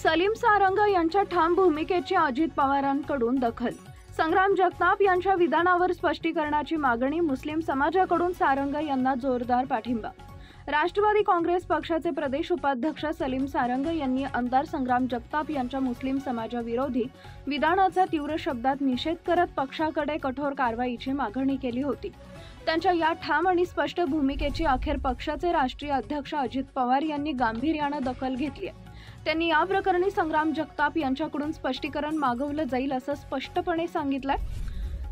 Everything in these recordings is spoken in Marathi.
सलीम सारंग यांच्या ठाम भूमिकेची अजित पवारांकडून दखल. संग्राम जगताप यांच्या विधानावर स्पष्टीकरणाची मागणी. मुस्लिम समाजाकडून सारंग यांना जोरदार पाठिंबा. राष्ट्रवादी काँग्रेस पक्षाचे प्रदेश उपाध्यक्ष सलीम सारंग यांनी आमदार संग्राम जगताप यांच्या मुस्लिम समाजाविरोधी विधानाचा तीव्र शब्दात निषेध करत पक्षाकडे कठोर कारवाईची मागणी केली होती. त्यांच्या या ठाम आणि स्पष्ट भूमिकेची अखेर पक्षाचे राष्ट्रीय अध्यक्ष अजित पवार यांनी गांभीर्याने दखल घेतली आहे. त्यांनी या प्रकरणी संग्राम जगताप यांच्याकडून स्पष्टीकरण मागवलं जाईल असं स्पष्टपणे सांगितलंय.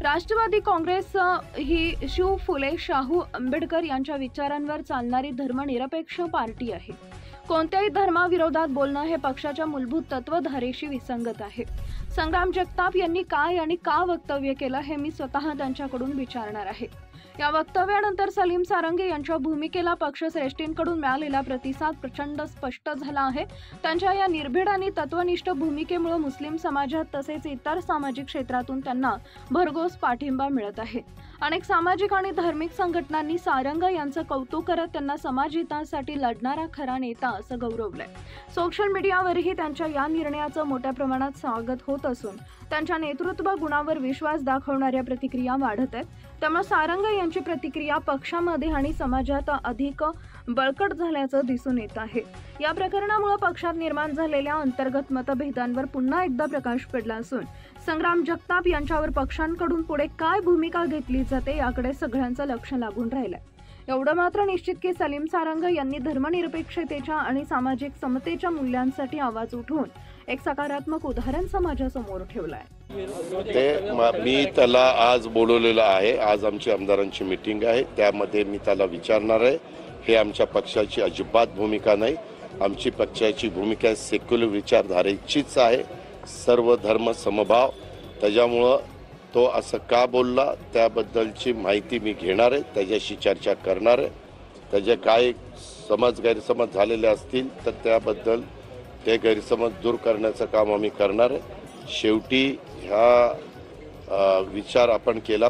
राष्ट्रवादी काँग्रेस ही शिव फुले शाहू आंबेडकर यांच्या विचारांवर चालणारी धर्मनिरपेक्ष पार्टी आहे. कोणत्याही धर्माविरोधात बोलणं हे पक्षाच्या मूलभूत तत्वधारेशी विसंगत आहे. संग्राम जगताप यांनी काय आणि का वक्तव्य केलं हे मी स्वतः त्यांच्याकडून विचारणार आहे. या वक्तव्यानंतर सलीम सारंग यांच्या भूमिकेला पक्षश्रेष्ठींकडून मिळालेला प्रतिसाद प्रचंड स्पष्ट झाला आहे. त्यांच्या या निर्भीड आणि तत्वनिष्ठ भूमिकेमुळे मुस्लिम समाजात तसेच इतर सामाजिक क्षेत्रातून त्यांना भरघोस पाठिंबा मिळत आहे. अनेक सामाजिक आणि धार्मिक संघटनांनी सारंग यांचं कौतुक करत त्यांना समाजहितासाठी लढणारा खरा नेता असं गौरवलंय. सोशल मीडियावरही त्यांच्या या निर्णयाचं मोठ्या प्रमाणात स्वागत होत असून त्यांच्या नेतृत्व गुणावर विश्वास दाखवणाऱ्या प्रतिक्रिया वाढत आहेत. त्यामुळे सारंग यांची प्रतिक्रिया पक्षामध्ये आणि समाजात अधिक बळकट झाल्याचं दिसून येत आहे. या प्रकरणामुळे पक्षात निर्माण झालेल्या अंतर्गत मतभेदांवर पुन्हा एकदा प्रकाश पडला असून संग्राम जगताप यांच्यावर पक्षांकडून पुढे काय भूमिका घेतली जाते याकडे सगळ्यांचं लक्ष लागून राहिलंय. एवढं मात्र निश्चित की सलीम सारंग यांनी धर्मनिरपेक्षतेच्या आणि सामाजिक समतेच्या मूल्यांसाठी आवाज उठवून एक सकारात्मक उदाहरण समाजासमोर ठेवलंय. मी त्याला आज बोलवलेलं आहे. आज आमची आमदारांची मीटिंग आहे, त्यामध्ये मी त्याला विचारणार आहे. हे आमच्या पक्षाची अजिबात भूमिका नाही. आमची पक्षाची भूमिका सेक्युलर विचारधारेचीच आहे, सर्व धर्म समभाव. त्याच्यामुळं तो असं का बोलला त्याबद्दलची माहिती मी घेणार आहे, त्याच्याशी चर्चा करणार आहे. त्याचे काय गैरसमज झालेले असतील तर त्याबद्दल ते गैरसमज दूर करण्याचं काम आम्ही करणार आहे. शेवटी ह्या विचार आपण केला